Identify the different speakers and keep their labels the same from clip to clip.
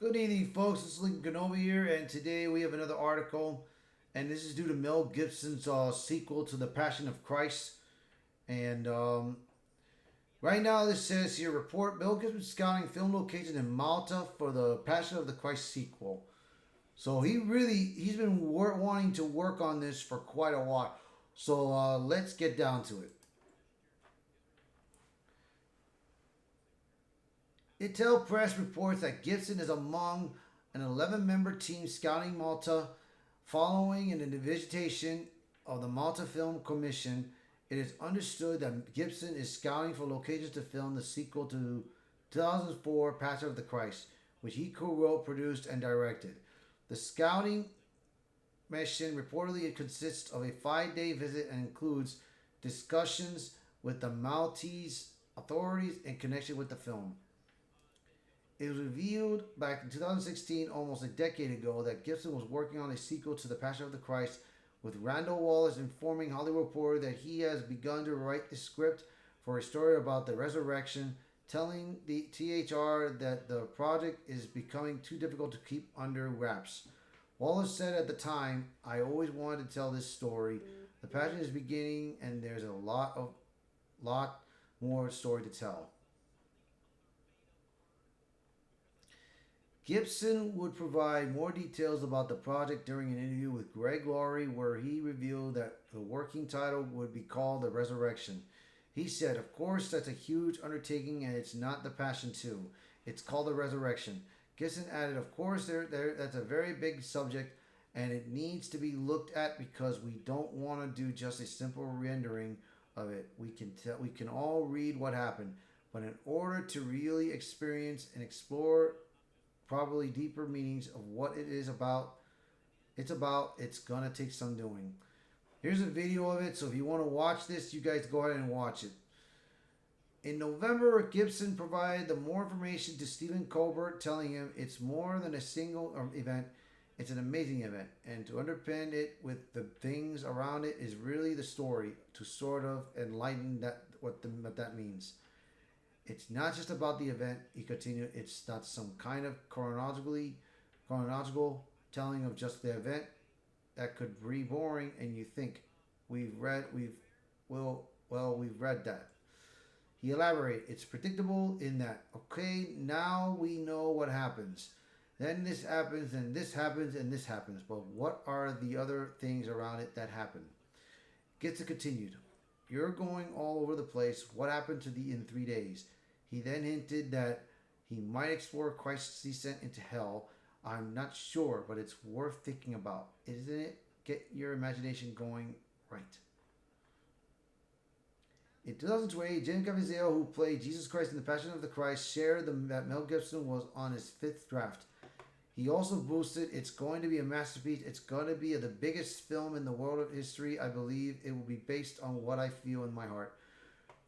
Speaker 1: Good evening, folks. It's Lincoln Kenobi here, and today we have another article, and this is due to Mel Gibson's sequel to The Passion of Christ. And right now, this says here: report Mel Gibson scouting film locations in Malta for the Passion of the Christ sequel. So he's been wanting to work on this for quite a while. So let's get down to it. Intel Press reports that Gibson is among an 11-member team scouting Malta following an invitation of the Malta Film Commission. It is understood that Gibson is scouting for locations to film the sequel to 2004 Passion of the Christ, which he co-wrote, produced, and directed. The scouting mission reportedly consists of a 5-day visit and includes discussions with the Maltese authorities in connection with the film. It was revealed back in 2016, almost a decade ago, that Gibson was working on a sequel to The Passion of the Christ, with Randall Wallace informing Hollywood Reporter that he has begun to write the script for a story about the resurrection, telling the THR that the project is becoming too difficult to keep under wraps. Wallace said at the time, "I always wanted to tell this story. The Passion is beginning, and there's a lot more story to tell." Gibson would provide more details about the project during an interview with Greg Laurie, where he revealed that the working title would be called The Resurrection. He said, "Of course, that's a huge undertaking, and it's not The Passion 2. It's called The Resurrection." Gibson added, "Of course, that's a very big subject, and it needs to be looked at because we don't want to do just a simple rendering of it. We can all read what happened, but in order to really experience and explore probably deeper meanings of what it is about, it's gonna take some doing." Here's a video of it, so if you want to watch this, you guys go ahead and watch it. In November, Gibson provided the more information to Stephen Colbert, telling him it's more than a single event, it's an amazing event, and to underpin it with the things around it is really the story, to sort of enlighten what that means. "It's not just about the event," he continued. "It's not some kind of chronological telling of just the event that could be boring, and you think we've read that." He elaborated, "It's predictable in that, okay, now we know what happens. Then this happens, and this happens, and this happens. But what are the other things around it that happen?" Gibson continued, "You're going all over the place. What happened in 3 days?" He then hinted that he might explore Christ's descent into hell. "I'm not sure, but it's worth thinking about, isn't it? Get your imagination going right." In 2020, Jim Caviezel, who played Jesus Christ in The Passion of the Christ, shared that Mel Gibson was on his 5th draft. He also boosted, "It's going to be a masterpiece. It's going to be the biggest film in the world of history. I believe it will be based on what I feel in my heart."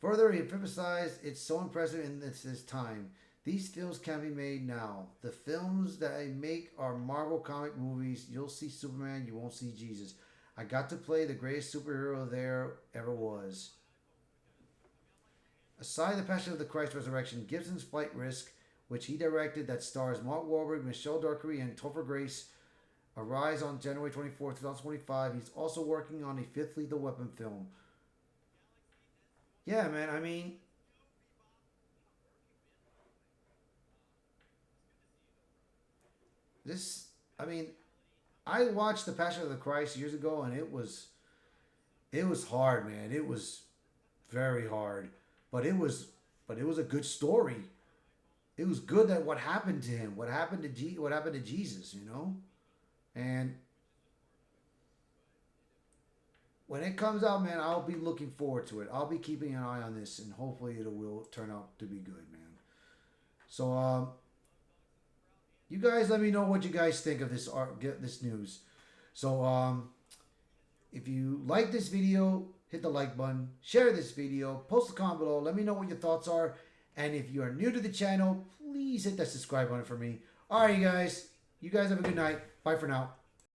Speaker 1: Further, he emphasized, "It's so impressive in this time. These films can be made now. The films that I make are Marvel comic movies. You'll see Superman, you won't see Jesus. I got to play the greatest superhero there ever was." Aside The Passion of the Christ Resurrection, Gibson's Flight Risk, which he directed, that stars Mark Wahlberg, Michelle Dockery, and Topher Grace, arrives on January 24, 2025. He's also working on a 5th Lethal Weapon film. Yeah, man, I mean, I watched The Passion of the Christ years ago, and it was hard, man. It was very hard, but it was a good story. It was good that what happened to him, what happened to Jesus, and when it comes out, man, I'll be looking forward to it. I'll be keeping an eye on this, and hopefully it will turn out to be good, man. So, you guys let me know what you guys think of this news. So, if you like this video, hit the like button, share this video, post a comment below, let me know what your thoughts are. And if you are new to the channel, please hit that subscribe button for me. Alright, you guys have a good night. Bye for now.